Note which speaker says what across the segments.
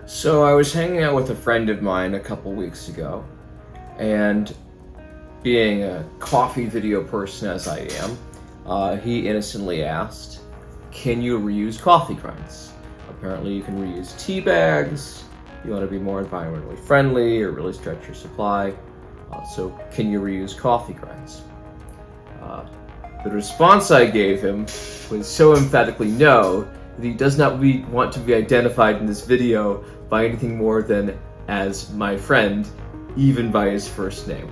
Speaker 1: So I was hanging out with a friend of mine a couple weeks ago, and being a coffee video person as I am, he innocently asked, can you reuse coffee grinds? Apparently you can reuse tea bags, you want to be more environmentally friendly or really stretch your supply, so can you reuse coffee grinds? The response I gave him was so emphatically no that he does not want to be identified in this video by anything more than as my friend, even by his first name.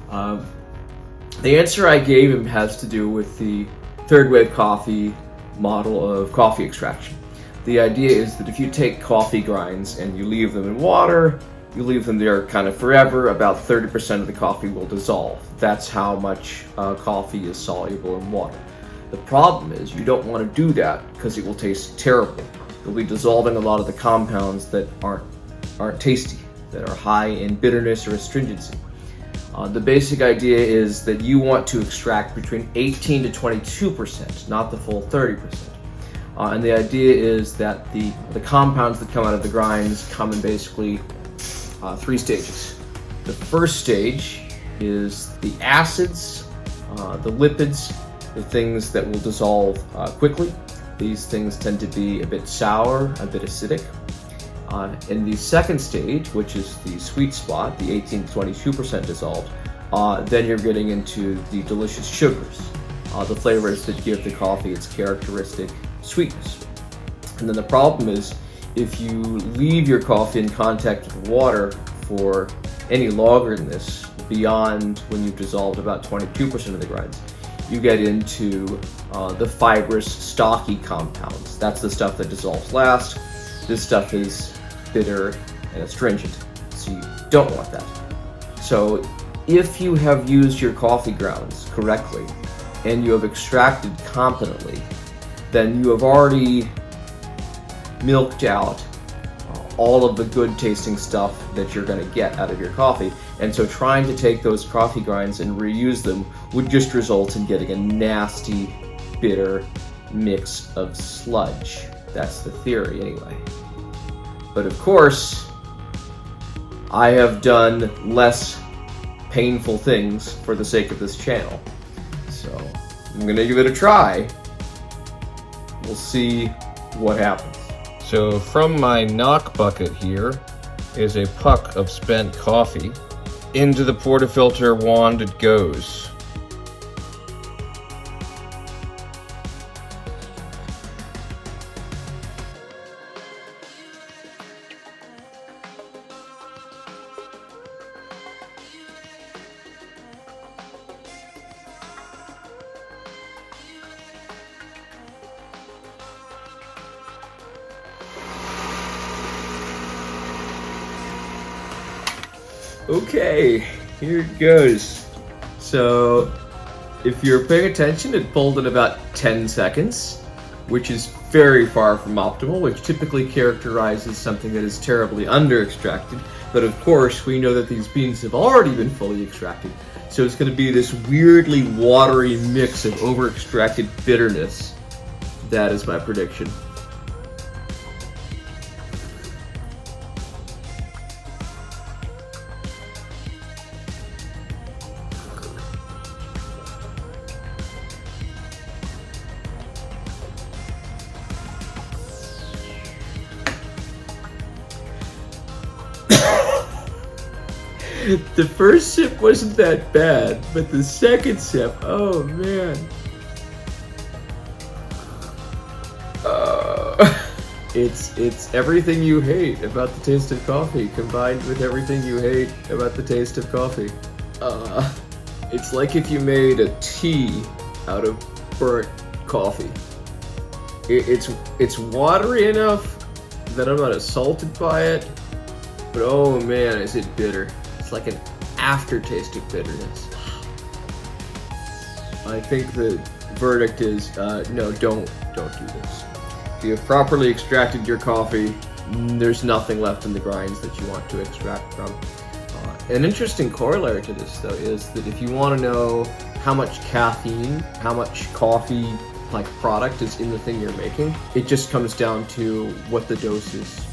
Speaker 1: The answer I gave him has to do with the third wave coffee model of coffee extraction. The idea is that if you take coffee grinds and you leave them in water, you leave them there kind of forever, about 30% of the coffee will dissolve. That's how much coffee is soluble in water. The problem is you don't want to do that because it will taste terrible. You'll be dissolving a lot of the compounds that aren't tasty, that are high in bitterness or astringency. The basic idea is that you want to extract between 18 to 22%, not the full 30%. And the idea is that the compounds that come out of the grinds come in basically three stages. The first stage is the acids, the lipids, the things that will dissolve quickly. These things tend to be a bit sour, a bit acidic. In the second stage, which is the sweet spot, the 18 to 22% dissolved, then you're getting into the delicious sugars, the flavors that give the coffee its characteristic sweetness. And then the problem is, if you leave your coffee in contact with water for any longer than this, beyond when you've dissolved about 22% of the grinds, you get into the fibrous, stocky compounds. That's the stuff that dissolves last. This stuff is bitter and astringent, so you don't want that. So if you have used your coffee grounds correctly and you have extracted competently, then you have already milked out all of the good tasting stuff that you're going to get out of your coffee. And so trying to take those coffee grinds and reuse them would just result in getting a nasty, bitter mix of sludge. That's the theory anyway. But of course, I have done less painful things for the sake of this channel. So I'm gonna give it a try. We'll see what happens. So from my knock bucket here is a puck of spent coffee. Into the portafilter wand it goes. Okay, here it goes. So, if you're paying attention, it pulled in about 10 seconds, which is very far from optimal, which typically characterizes something that is terribly under-extracted. But of course, we know that these beans have already been fully extracted, so it's going to be this weirdly watery mix of over-extracted bitterness. That is my prediction. The first sip wasn't that bad, but the second sip, oh man. It's everything you hate about the taste of coffee combined with everything you hate about the taste of coffee. It's like if you made a tea out of burnt coffee. It's watery enough that I'm not assaulted by it, but oh man, is it bitter. It's like an aftertaste of bitterness. I think the verdict is no, don't do this. If you have properly extracted your coffee, there's nothing left in the grinds that you want to extract from. An interesting corollary to this, though, is that if you want to know how much caffeine, how much coffee-like product is in the thing you're making, it just comes down to what the dose is.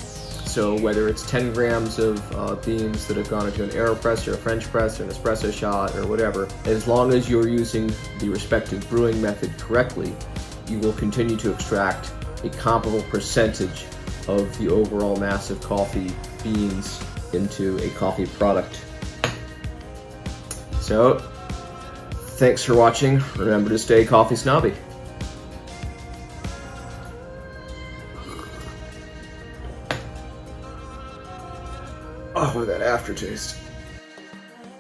Speaker 1: So whether it's 10 grams of beans that have gone into an AeroPress or a French press or an espresso shot or whatever, as long as you're using the respective brewing method correctly, you will continue to extract a comparable percentage of the overall mass of coffee beans into a coffee product. So, thanks for watching. Remember to stay coffee snobby. Oh, that aftertaste.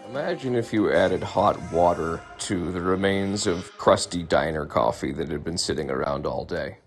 Speaker 1: Imagine if you added hot water to the remains of crusty diner coffee that had been sitting around all day.